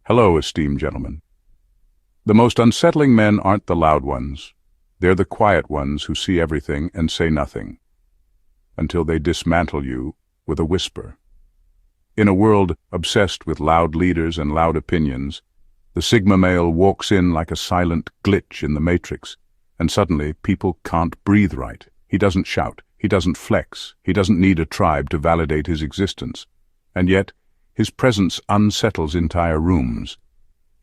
Hello, esteemed gentlemen. The most unsettling men aren't the loud ones. They're the quiet ones who see everything and say nothing, until they dismantle you with a whisper. In a world obsessed with loud leaders and loud opinions, the Sigma male walks in like a silent glitch in the matrix, and suddenly people can't breathe right. He doesn't shout, he doesn't flex, he doesn't need a tribe to validate his existence. And yet, his presence unsettles entire rooms.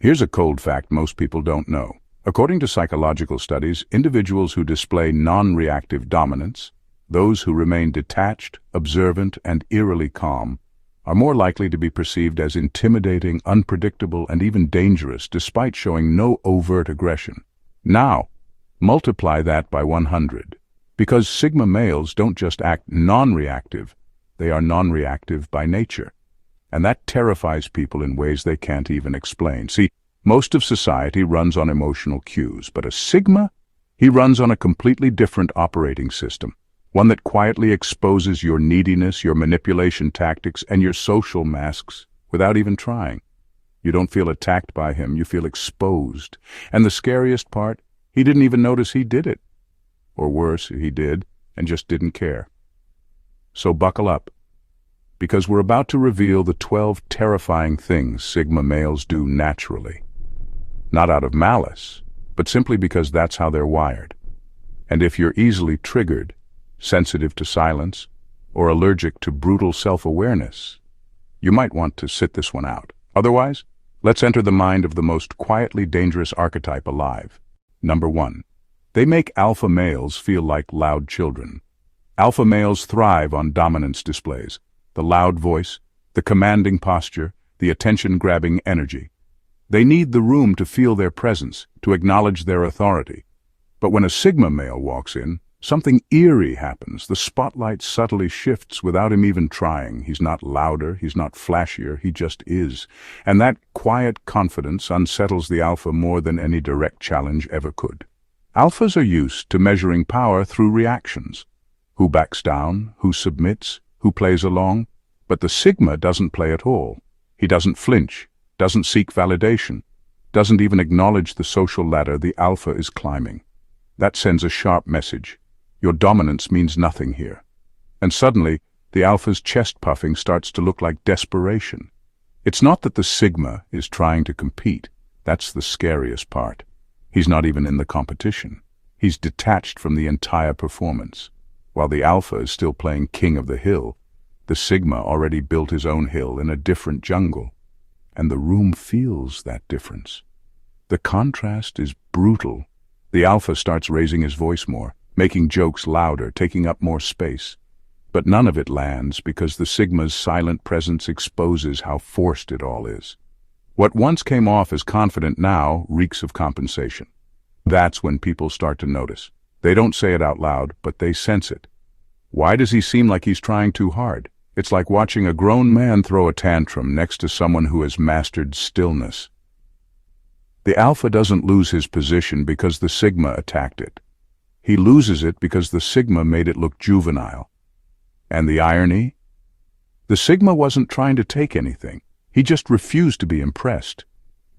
Here's a cold fact most people don't know. According to psychological studies, individuals who display non-reactive dominance, those who remain detached, observant, and eerily calm, are more likely to be perceived as intimidating, unpredictable, and even dangerous despite showing no overt aggression. Now, multiply that by 100. Because Sigma males don't just act non-reactive, they are non-reactive by nature. And that terrifies people in ways they can't even explain. See, most of society runs on emotional cues, but a Sigma, he runs on a completely different operating system, one that quietly exposes your neediness, your manipulation tactics, and your social masks without even trying. You don't feel attacked by him, you feel exposed. And the scariest part, he didn't even notice he did it. Or worse, he did, and just didn't care. So buckle up, because we're about to reveal the 12 terrifying things Sigma males do naturally. Not out of malice, but simply because that's how they're wired. And if you're easily triggered, sensitive to silence, or allergic to brutal self-awareness, you might want to sit this one out. Otherwise, let's enter the mind of the most quietly dangerous archetype alive. Number 1. They make alpha males feel like loud children. Alpha males thrive on dominance displays. The loud voice, the commanding posture, the attention-grabbing energy. They need the room to feel their presence, to acknowledge their authority. But when a Sigma male walks in, something eerie happens. The spotlight subtly shifts without him even trying. He's not louder, he's not flashier, he just is. And that quiet confidence unsettles the alpha more than any direct challenge ever could. Alphas are used to measuring power through reactions. Who backs down, who submits, who plays along, but the Sigma doesn't play at all. He doesn't flinch, doesn't seek validation, doesn't even acknowledge the social ladder the alpha is climbing. That sends a sharp message. Your dominance means nothing here. And suddenly, the alpha's chest puffing starts to look like desperation. It's not that the Sigma is trying to compete. That's the scariest part. He's not even in the competition. He's detached from the entire performance. While the alpha is still playing king of the hill, the Sigma already built his own hill in a different jungle. And the room feels that difference. The contrast is brutal. The alpha starts raising his voice more, making jokes louder, taking up more space. But none of it lands because the Sigma's silent presence exposes how forced it all is. What once came off as confident now reeks of compensation. That's when people start to notice. They don't say it out loud, but they sense it. Why does he seem like he's trying too hard? It's like watching a grown man throw a tantrum next to someone who has mastered stillness. The alpha doesn't lose his position because the Sigma attacked it. He loses it because the Sigma made it look juvenile. And the irony? The Sigma wasn't trying to take anything. He just refused to be impressed.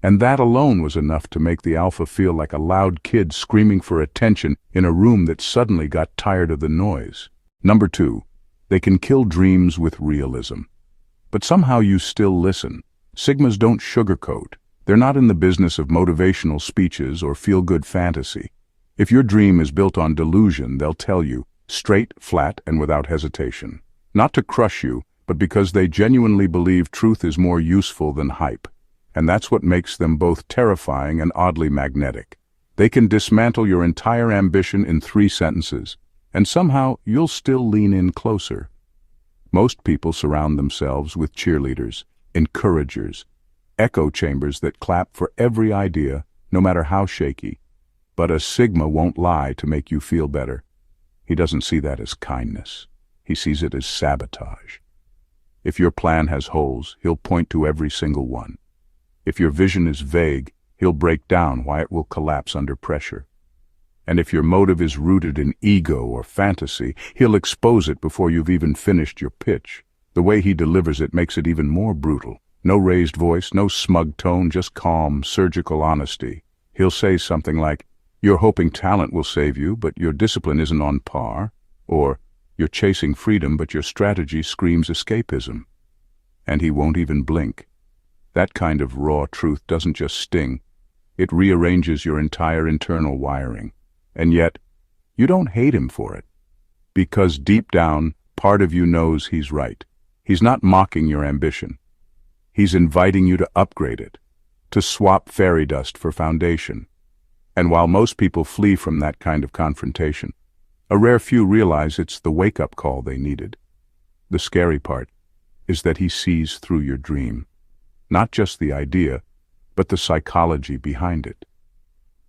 And that alone was enough to make the alpha feel like a loud kid screaming for attention in a room that suddenly got tired of the noise. Number 2, they can kill dreams with realism. But somehow you still listen. Sigmas don't sugarcoat. They're not in the business of motivational speeches or feel-good fantasy. If your dream is built on delusion, they'll tell you, straight, flat, and without hesitation. Not to crush you, but because they genuinely believe truth is more useful than hype. And that's what makes them both terrifying and oddly magnetic. They can dismantle your entire ambition in 3 sentences, and somehow you'll still lean in closer. Most people surround themselves with cheerleaders, encouragers, echo chambers that clap for every idea, no matter how shaky. But a Sigma won't lie to make you feel better. He doesn't see that as kindness. He sees it as sabotage. If your plan has holes, he'll point to every single one. If your vision is vague, he'll break down why it will collapse under pressure. And if your motive is rooted in ego or fantasy, he'll expose it before you've even finished your pitch. The way he delivers it makes it even more brutal. No raised voice, no smug tone, just calm, surgical honesty. He'll say something like, "You're hoping talent will save you, but your discipline isn't on par," or "You're chasing freedom, but your strategy screams escapism." And he won't even blink. That kind of raw truth doesn't just sting, it rearranges your entire internal wiring. And yet, you don't hate him for it. Because deep down, part of you knows he's right. He's not mocking your ambition. He's inviting you to upgrade it, to swap fairy dust for foundation. And while most people flee from that kind of confrontation, a rare few realize it's the wake-up call they needed. The scary part is that he sees through your dream. Not just the idea, but the psychology behind it.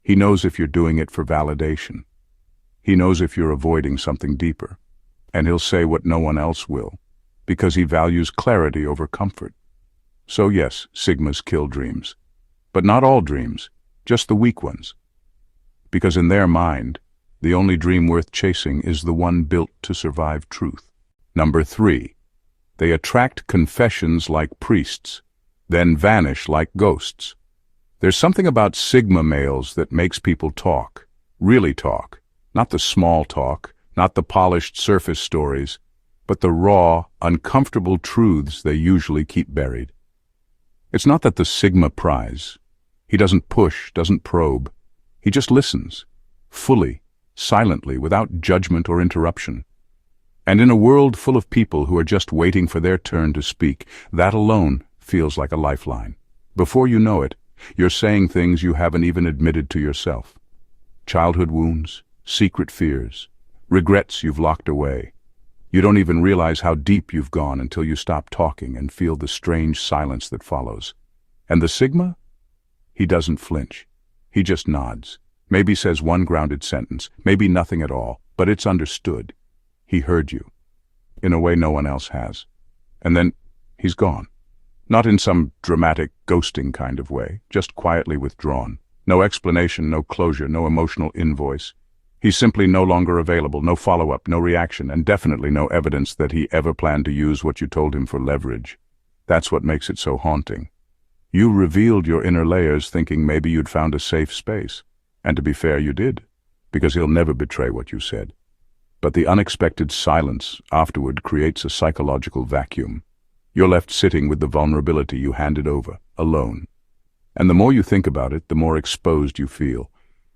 He knows if you're doing it for validation. He knows if you're avoiding something deeper. And he'll say what no one else will, because he values clarity over comfort. So yes, Sigmas kill dreams. But not all dreams, just the weak ones. Because in their mind, the only dream worth chasing is the one built to survive truth. Number 3. They attract confessions like priests, then vanish like ghosts. There's something about Sigma males that makes people talk, really talk, not the small talk, not the polished surface stories, but the raw, uncomfortable truths they usually keep buried. It's not that the Sigma pries. He doesn't push, doesn't probe. He just listens, fully, silently, without judgment or interruption. And in a world full of people who are just waiting for their turn to speak, that alone feels like a lifeline. Before you know it, you're saying things you haven't even admitted to yourself. Childhood wounds, secret fears, regrets you've locked away. You don't even realize how deep you've gone until you stop talking and feel the strange silence that follows. And the Sigma? He doesn't flinch. He just nods. Maybe says one grounded sentence, maybe nothing at all, but it's understood. He heard you, in a way no one else has. And then he's gone. Not in some dramatic, ghosting kind of way, just quietly withdrawn. No explanation, no closure, no emotional invoice. He's simply no longer available, no follow-up, no reaction, and definitely no evidence that he ever planned to use what you told him for leverage. That's what makes it so haunting. You revealed your inner layers thinking maybe you'd found a safe space. And to be fair, you did, because he'll never betray what you said. But the unexpected silence afterward creates a psychological vacuum. You're left sitting with the vulnerability you handed over, alone. And the more you think about it, the more exposed you feel.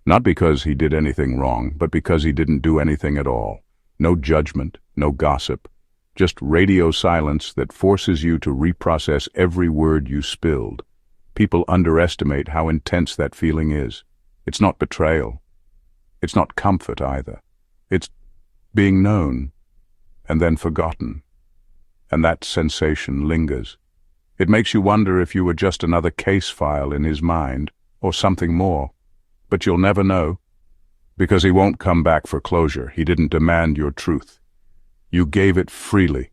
Not because he did anything wrong, but because he didn't do anything at all. No judgment, no gossip, just radio silence that forces you to reprocess every word you spilled. People underestimate how intense that feeling is. It's not betrayal. It's not comfort either. It's being known and then forgotten. And that sensation lingers. It makes you wonder if you were just another case file in his mind, or something more. But you'll never know, because he won't come back for closure. He didn't demand your truth. You gave it freely,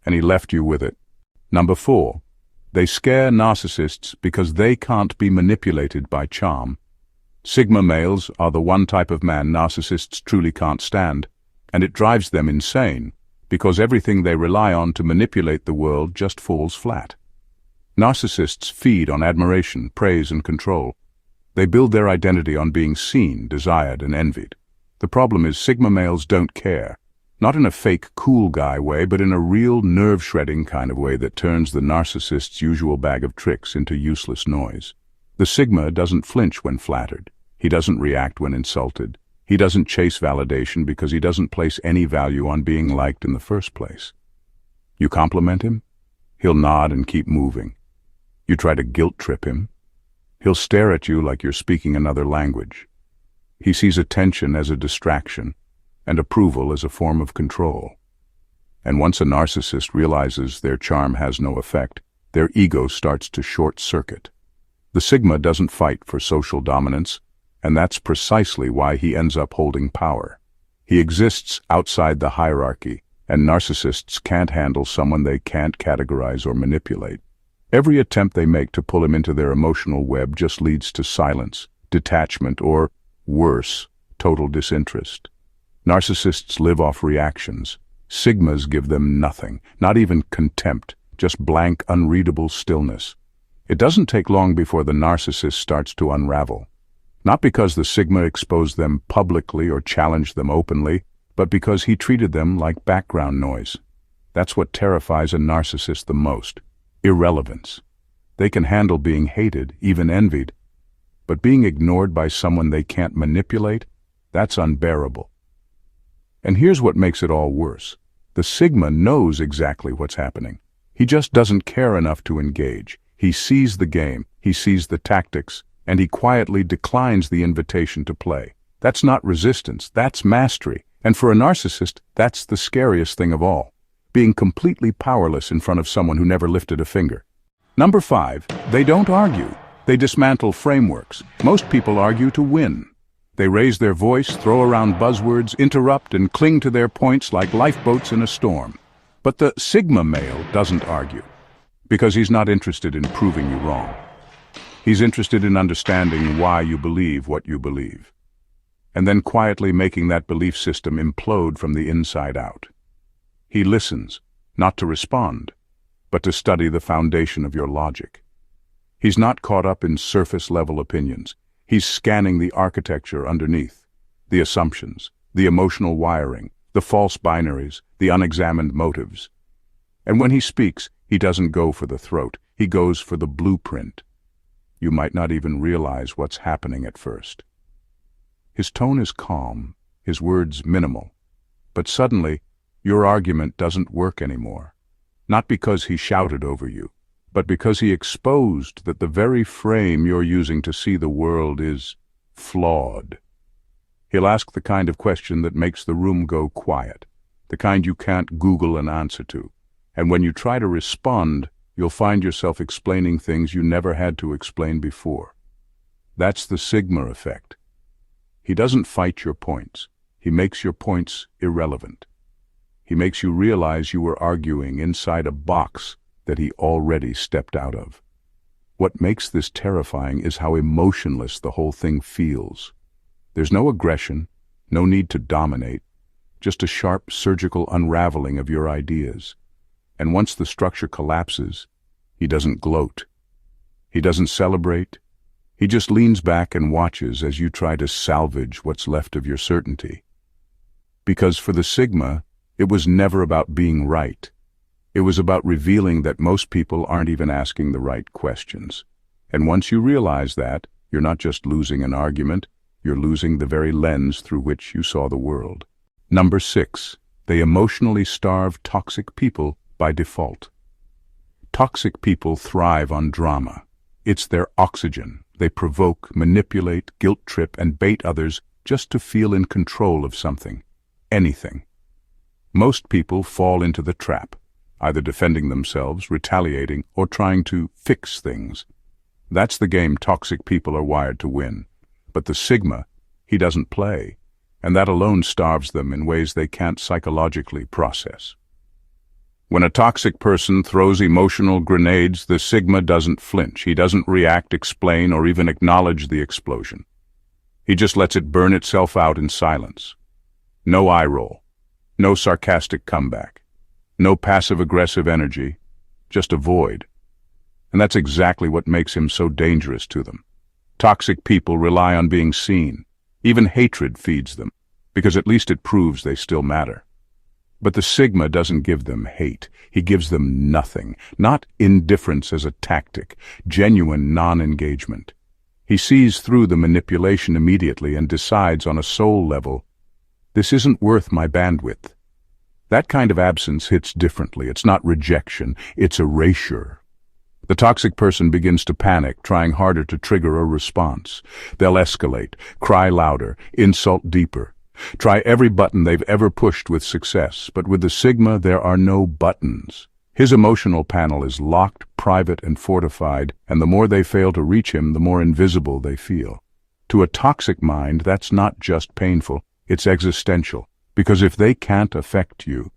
and he left you with it. Number 4, they scare narcissists because they can't be manipulated by charm. Sigma males are the one type of man narcissists truly can't stand, and it drives them insane, because everything they rely on to manipulate the world just falls flat. Narcissists feed on admiration, praise, and control. They build their identity on being seen, desired, and envied. The problem is Sigma males don't care. Not in a fake cool guy way, but in a real nerve-shredding kind of way that turns the narcissist's usual bag of tricks into useless noise. The Sigma doesn't flinch when flattered. He doesn't react when insulted. He doesn't chase validation because he doesn't place any value on being liked in the first place. You compliment him, he'll nod and keep moving. You try to guilt-trip him, he'll stare at you like you're speaking another language. He sees attention as a distraction, and approval as a form of control. And once a narcissist realizes their charm has no effect, their ego starts to short-circuit. The Sigma doesn't fight for social dominance, and that's precisely why he ends up holding power. He exists outside the hierarchy, and narcissists can't handle someone they can't categorize or manipulate. Every attempt they make to pull him into their emotional web just leads to silence, detachment, or, worse, total disinterest. Narcissists live off reactions. Sigmas give them nothing, not even contempt, just blank, unreadable stillness. It doesn't take long before the narcissist starts to unravel. Not because the Sigma exposed them publicly or challenged them openly, but because he treated them like background noise. That's what terrifies a narcissist the most: irrelevance. They can handle being hated, even envied, but being ignored by someone they can't manipulate, that's unbearable. And here's what makes it all worse. The Sigma knows exactly what's happening. He just doesn't care enough to engage. He sees the game, he sees the tactics, and he quietly declines the invitation to play. That's not resistance, that's mastery. And for a narcissist, that's the scariest thing of all: being completely powerless in front of someone who never lifted a finger. Number 5, they don't argue. They dismantle frameworks. Most people argue to win. They raise their voice, throw around buzzwords, interrupt, and cling to their points like lifeboats in a storm. But the Sigma male doesn't argue, because he's not interested in proving you wrong. He's interested in understanding why you believe what you believe, and then quietly making that belief system implode from the inside out. He listens, not to respond, but to study the foundation of your logic. He's not caught up in surface-level opinions. He's scanning the architecture underneath, the assumptions, the emotional wiring, the false binaries, the unexamined motives. And when he speaks, he doesn't go for the throat. He goes for the blueprint. You might not even realize what's happening at first. His tone is calm, his words minimal, but suddenly your argument doesn't work anymore. Not because he shouted over you, but because he exposed that the very frame you're using to see the world is flawed. He'll ask the kind of question that makes the room go quiet, the kind you can't Google an answer to. And when you try to respond, you'll find yourself explaining things you never had to explain before. That's the Sigma effect. He doesn't fight your points. He makes your points irrelevant. He makes you realize you were arguing inside a box that he already stepped out of. What makes this terrifying is how emotionless the whole thing feels. There's no aggression, no need to dominate, just a sharp surgical unraveling of your ideas. And once the structure collapses, he doesn't gloat. He doesn't celebrate. He just leans back and watches as you try to salvage what's left of your certainty. Because for the Sigma, it was never about being right. It was about revealing that most people aren't even asking the right questions. And once you realize that, you're not just losing an argument, you're losing the very lens through which you saw the world. Number 6, they emotionally starve toxic people by default. Toxic people thrive on drama. It's their oxygen. They provoke, manipulate, guilt-trip, and bait others just to feel in control of something. Anything. Most people fall into the trap, either defending themselves, retaliating, or trying to fix things. That's the game toxic people are wired to win. But the Sigma, he doesn't play, and that alone starves them in ways they can't psychologically process. When a toxic person throws emotional grenades, the Sigma doesn't flinch. He doesn't react, explain, or even acknowledge the explosion. He just lets it burn itself out in silence. No eye roll, no sarcastic comeback, no passive-aggressive energy, just a void. And that's exactly what makes him so dangerous to them. Toxic people rely on being seen. Even hatred feeds them, because at least it proves they still matter. But the Sigma doesn't give them hate. He gives them nothing. Not indifference as a tactic, genuine non-engagement. He sees through the manipulation immediately and decides on a soul level, this isn't worth my bandwidth. That kind of absence hits differently. It's not rejection, it's erasure. The toxic person begins to panic, trying harder to trigger a response. They'll escalate, cry louder, insult deeper. Try every button they've ever pushed with success, but with the Sigma there are no buttons. His emotional panel is locked, private, and fortified, and the more they fail to reach him, the more invisible they feel. To a toxic mind, that's not just painful, it's existential, because if they can't affect you,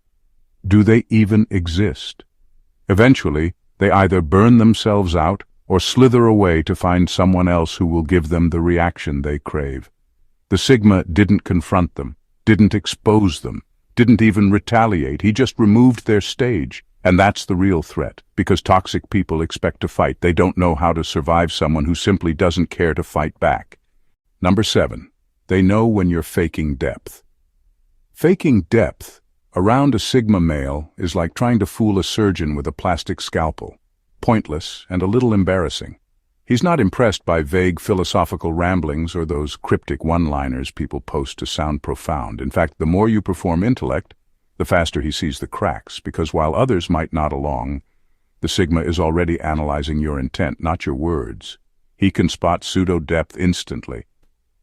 do they even exist? Eventually, they either burn themselves out or slither away to find someone else who will give them the reaction they crave. The Sigma didn't confront them, didn't expose them, didn't even retaliate. He just removed their stage, And that's the real threat, because toxic people expect to fight. They don't know how to survive someone who simply doesn't care to fight back. Number 7. They know when you're faking depth. Faking depth around a Sigma male is like trying to fool a surgeon with a plastic scalpel. Pointless and a little embarrassing. He's not impressed by vague philosophical ramblings or those cryptic one-liners people post to sound profound. In fact, the more you perform intellect, the faster he sees the cracks, because while others might nod along, the Sigma is already analyzing your intent, not your words. He can spot pseudo-depth instantly.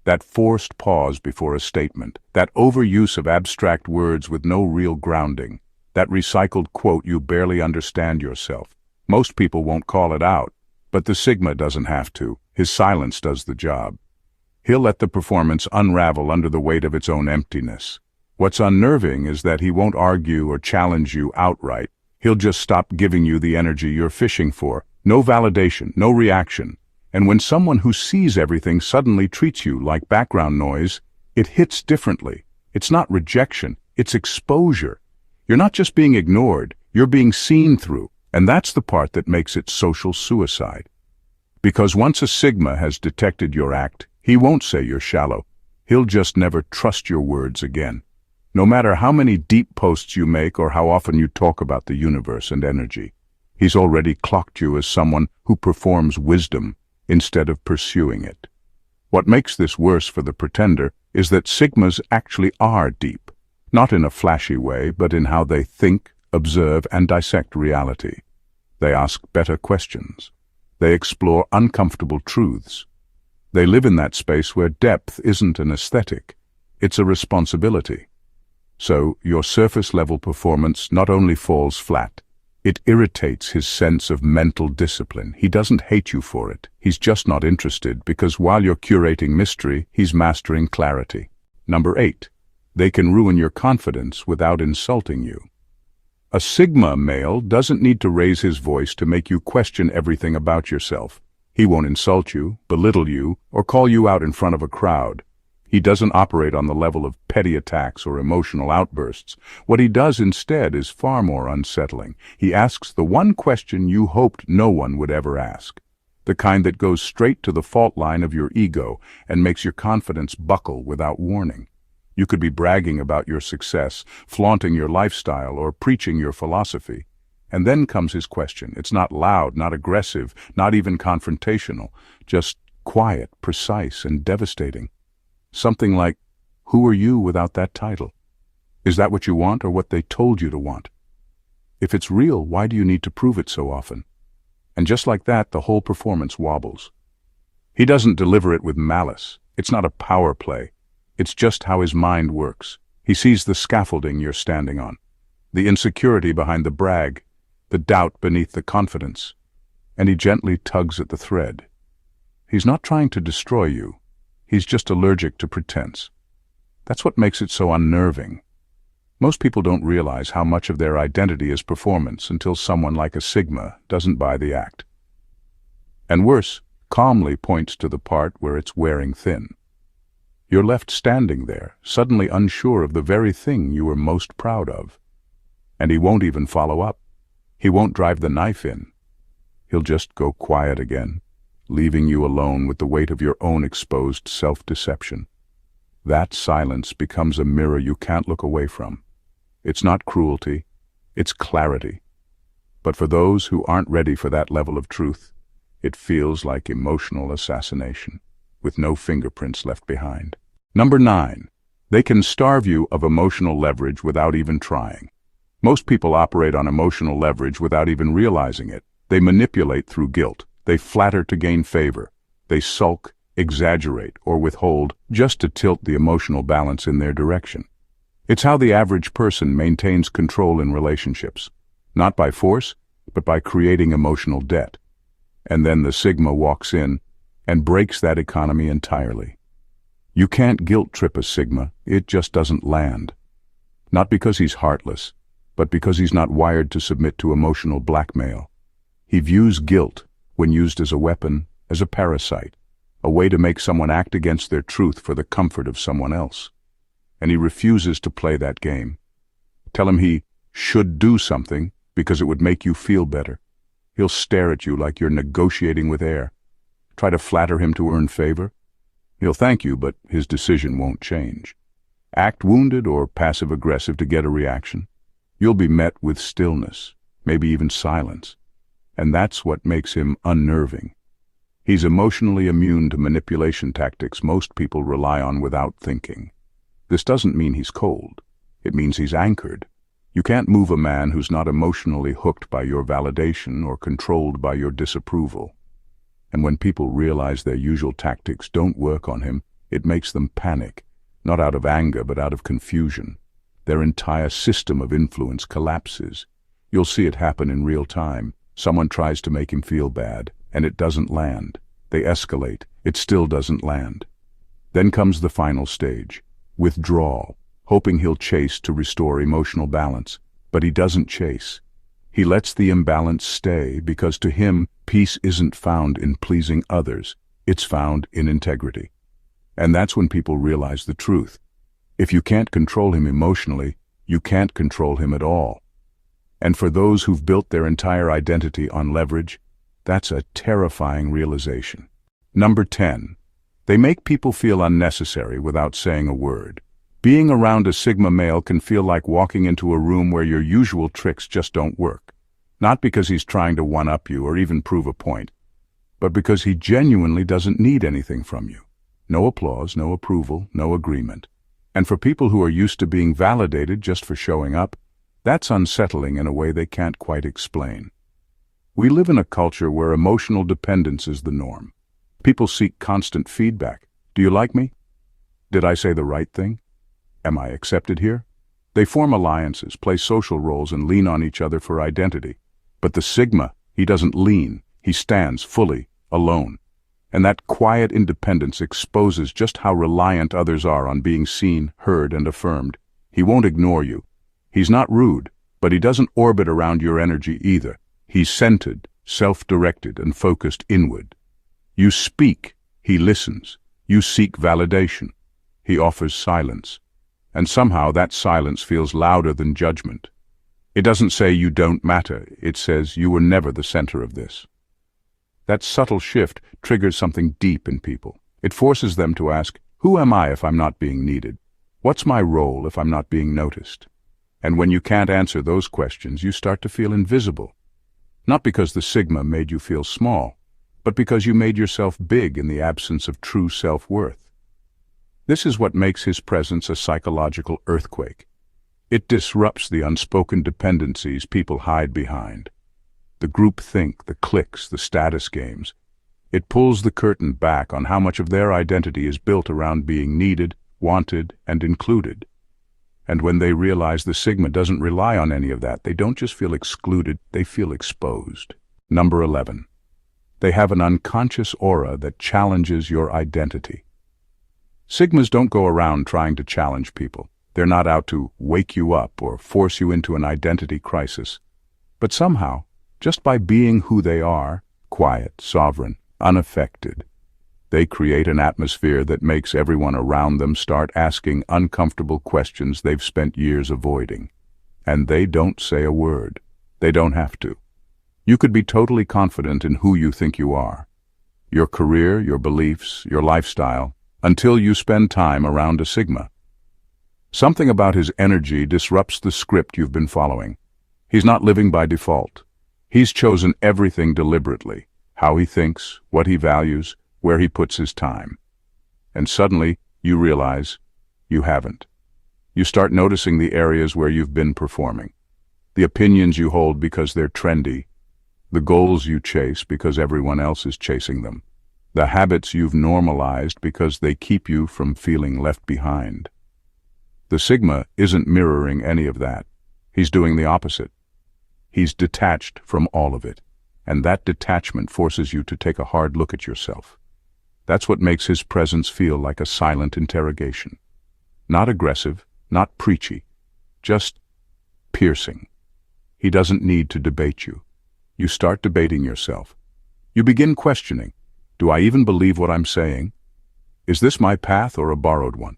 That forced pause before a statement, that overuse of abstract words with no real grounding, that recycled quote you barely understand yourself. Most people won't call it out, but the Sigma doesn't have to. His silence does the job. He'll let the performance unravel under the weight of its own emptiness. What's unnerving is that he won't argue or challenge you outright. He'll just stop giving you the energy you're fishing for. No validation, no reaction. And when someone who sees everything suddenly treats you like background noise, it hits differently. It's not rejection, it's exposure. You're not just being ignored, you're being seen through. And that's the part that makes it social suicide. Because once a Sigma has detected your act, he won't say you're shallow. He'll just never trust your words again. No matter how many deep posts you make or how often you talk about the universe and energy, he's already clocked you as someone who performs wisdom instead of pursuing it. What makes this worse for the pretender is that Sigmas actually are deep, not in a flashy way, but in how they think, observe, and dissect reality. They ask better questions. They explore uncomfortable truths. They live in that space where depth isn't an aesthetic, it's a responsibility. So your surface-level performance not only falls flat, it irritates his sense of mental discipline. He doesn't hate you for it. He's just not interested, because while you're curating mystery, he's mastering clarity. Number 8. They can ruin your confidence without insulting you. A Sigma male doesn't need to raise his voice to make you question everything about yourself. He won't insult you, belittle you, or call you out in front of a crowd. He doesn't operate on the level of petty attacks or emotional outbursts. What he does instead is far more unsettling. He asks the one question you hoped no one would ever ask. The kind that goes straight to the fault line of your ego and makes your confidence buckle without warning. You could be bragging about your success, flaunting your lifestyle, or preaching your philosophy. And then comes his question. It's not loud, not aggressive, not even confrontational, just quiet, precise, and devastating. Something like, who are you without that title? Is that what you want or what they told you to want? If it's real, why do you need to prove it so often? And just like that, the whole performance wobbles. He doesn't deliver it with malice. It's not a power play. It's just how his mind works. He sees the scaffolding you're standing on, the insecurity behind the brag, the doubt beneath the confidence, and he gently tugs at the thread. He's not trying to destroy you. He's just allergic to pretense. That's what makes it so unnerving. Most people don't realize how much of their identity is performance until someone like a Sigma doesn't buy the act. And worse, calmly points to the part where it's wearing thin. You're left standing there, suddenly unsure of the very thing you were most proud of. And he won't even follow up. He won't drive the knife in. He'll just go quiet again, leaving you alone with the weight of your own exposed self-deception. That silence becomes a mirror you can't look away from. It's not cruelty, it's clarity. But for those who aren't ready for that level of truth, it feels like emotional assassination, with no fingerprints left behind. Number 9. They can starve you of emotional leverage without even trying. Most people operate on emotional leverage without even realizing it. They manipulate through guilt. They flatter to gain favor. They sulk, exaggerate, or withhold just to tilt the emotional balance in their direction. It's how the average person maintains control in relationships, not by force, but by creating emotional debt. And then the Sigma walks in and breaks that economy entirely. You can't guilt trip a Sigma, it just doesn't land. Not because he's heartless, but because he's not wired to submit to emotional blackmail. He views guilt, when used as a weapon, as a parasite, a way to make someone act against their truth for the comfort of someone else. And he refuses to play that game. Tell him he should do something because it would make you feel better. He'll stare at you like you're negotiating with air. Try to flatter him to earn favor. He'll thank you, but his decision won't change. Act wounded or passive-aggressive to get a reaction. You'll be met with stillness, maybe even silence. And that's what makes him unnerving. He's emotionally immune to manipulation tactics most people rely on without thinking. This doesn't mean he's cold. It means he's anchored. You can't move a man who's not emotionally hooked by your validation or controlled by your disapproval. And when people realize their usual tactics don't work on him, it makes them panic, not out of anger but out of confusion. Their entire system of influence collapses. You'll see it happen in real time. Someone tries to make him feel bad, and it doesn't land. They escalate. It still doesn't land. Then comes the final stage, withdrawal, hoping he'll chase to restore emotional balance. But he doesn't chase. He lets the imbalance stay because to him, peace isn't found in pleasing others. It's found in integrity. And that's when people realize the truth. If you can't control him emotionally, you can't control him at all. And for those who've built their entire identity on leverage, that's a terrifying realization. Number 10. They make people feel unnecessary without saying a word. Being around a Sigma male can feel like walking into a room where your usual tricks just don't work. Not because he's trying to one-up you or even prove a point, but because he genuinely doesn't need anything from you. No applause, no approval, no agreement. And for people who are used to being validated just for showing up, that's unsettling in a way they can't quite explain. We live in a culture where emotional dependence is the norm. People seek constant feedback. Do you like me? Did I say the right thing? Am I accepted here? They form alliances, play social roles, and lean on each other for identity. But the Sigma, he doesn't lean. He stands fully, alone. And that quiet independence exposes just how reliant others are on being seen, heard, and affirmed. He won't ignore you. He's not rude, but he doesn't orbit around your energy either. He's centered, self-directed, and focused inward. You speak, he listens. You seek validation. He offers silence. And somehow that silence feels louder than judgment. It doesn't say you don't matter. It says you were never the center of this. That subtle shift triggers something deep in people. It forces them to ask, who am I if I'm not being needed? What's my role if I'm not being noticed? And when you can't answer those questions, you start to feel invisible. Not because the Sigma made you feel small, but because you made yourself big in the absence of true self-worth. This is what makes his presence a psychological earthquake. It disrupts the unspoken dependencies people hide behind. The groupthink, the cliques, the status games. It pulls the curtain back on how much of their identity is built around being needed, wanted, and included. And when they realize the Sigma doesn't rely on any of that, they don't just feel excluded, they feel exposed. Number 11. They have an unconscious aura that challenges your identity. Sigmas don't go around trying to challenge people. They're not out to wake you up or force you into an identity crisis. But somehow, just by being who they are, quiet, sovereign, unaffected, they create an atmosphere that makes everyone around them start asking uncomfortable questions they've spent years avoiding. And they don't say a word. They don't have to. You could be totally confident in who you think you are. Your career, your beliefs, your lifestyle, until you spend time around a Sigma. Something about his energy disrupts the script you've been following. He's not living by default. He's chosen everything deliberately. How he thinks, what he values, where he puts his time. And suddenly, you realize you haven't. You start noticing the areas where you've been performing. The opinions you hold because they're trendy. The goals you chase because everyone else is chasing them. The habits you've normalized because they keep you from feeling left behind. The Sigma isn't mirroring any of that. He's doing the opposite. He's detached from all of it. And that detachment forces you to take a hard look at yourself. That's what makes his presence feel like a silent interrogation. Not aggressive, not preachy, just piercing. He doesn't need to debate you. You start debating yourself. You begin questioning, do I even believe what I'm saying? Is this my path or a borrowed one?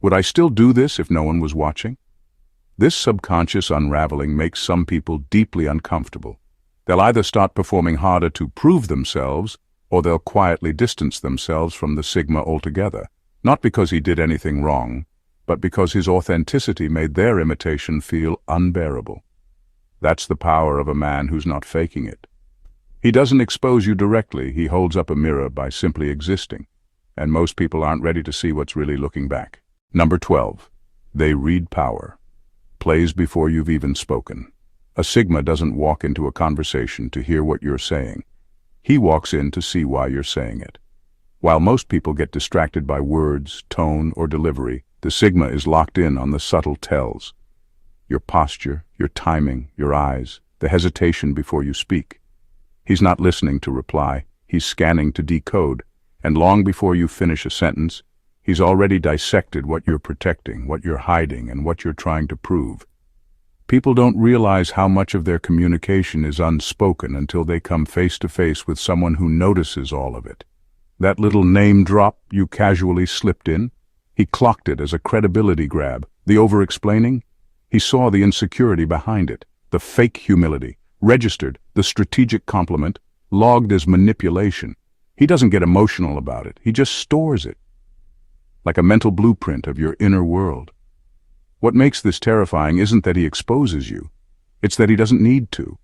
Would I still do this if no one was watching? This subconscious unraveling makes some people deeply uncomfortable. They'll either start performing harder to prove themselves, or they'll quietly distance themselves from the Sigma altogether, not because he did anything wrong, but because his authenticity made their imitation feel unbearable. That's the power of a man who's not faking it. He doesn't expose you directly, he holds up a mirror by simply existing, and most people aren't ready to see what's really looking back. Number 12. They read power. Plays before you've even spoken. A Sigma doesn't walk into a conversation to hear what you're saying. He walks in to see why you're saying it. While most people get distracted by words, tone, or delivery, the Sigma is locked in on the subtle tells. Your posture, your timing, your eyes, the hesitation before you speak. He's not listening to reply, he's scanning to decode, and long before you finish a sentence, he's already dissected what you're protecting, what you're hiding, and what you're trying to prove. People don't realize how much of their communication is unspoken until they come face to face with someone who notices all of it. That little name drop you casually slipped in, he clocked it as a credibility grab. The over-explaining? He saw the insecurity behind it, the fake humility, registered, the strategic compliment, logged as manipulation. He doesn't get emotional about it, he just stores it, like a mental blueprint of your inner world. What makes this terrifying isn't that he exposes you, it's that he doesn't need to.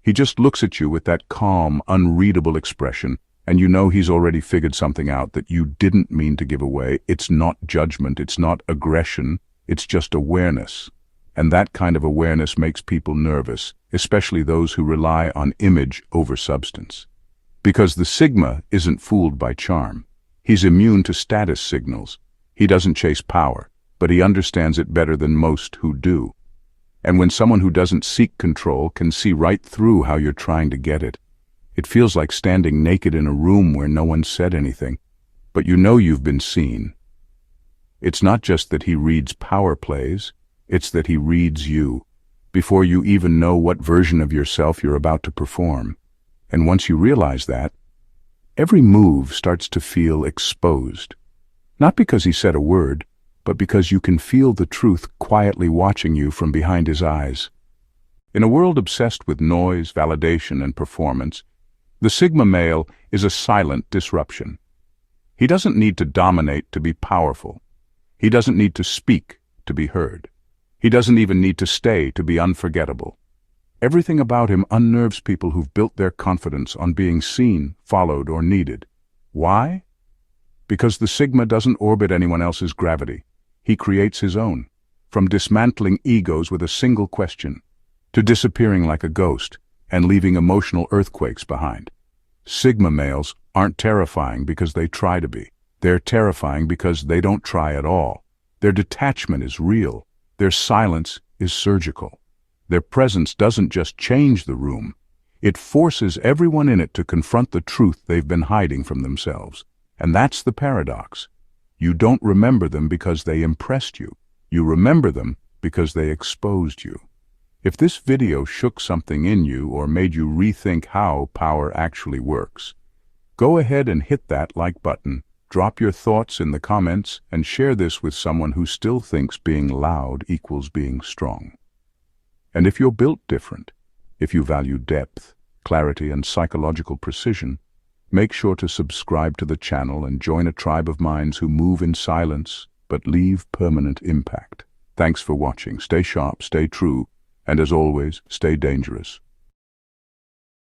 He just looks at you with that calm, unreadable expression, and you know he's already figured something out that you didn't mean to give away. It's not judgment, it's not aggression, it's just awareness. And that kind of awareness makes people nervous, especially those who rely on image over substance. Because the Sigma isn't fooled by charm. He's immune to status signals. He doesn't chase power, but he understands it better than most who do. And when someone who doesn't seek control can see right through how you're trying to get it, it feels like standing naked in a room where no one said anything, but you know you've been seen. It's not just that he reads power plays, it's that he reads you, before you even know what version of yourself you're about to perform. And once you realize that, every move starts to feel exposed. Not because he said a word, but because you can feel the truth quietly watching you from behind his eyes. In a world obsessed with noise, validation, and performance, the Sigma male is a silent disruption. He doesn't need to dominate to be powerful. He doesn't need to speak to be heard. He doesn't even need to stay to be unforgettable. Everything about him unnerves people who've built their confidence on being seen, followed, or needed. Why? Because the Sigma doesn't orbit anyone else's gravity. He creates his own, from dismantling egos with a single question, to disappearing like a ghost and leaving emotional earthquakes behind. Sigma males aren't terrifying because they try to be. They're terrifying because they don't try at all. Their detachment is real. Their silence is surgical. Their presence doesn't just change the room. It forces everyone in it to confront the truth they've been hiding from themselves. And that's the paradox. You don't remember them because they impressed you. You remember them because they exposed you. If this video shook something in you or made you rethink how power actually works, go ahead and hit that like button. Drop your thoughts in the comments and share this with someone who still thinks being loud equals being strong. And if you're built different, if you value depth, clarity, and psychological precision, make sure to subscribe to the channel and join a tribe of minds who move in silence but leave permanent impact. Thanks for watching. Stay sharp, stay true, and as always, stay dangerous.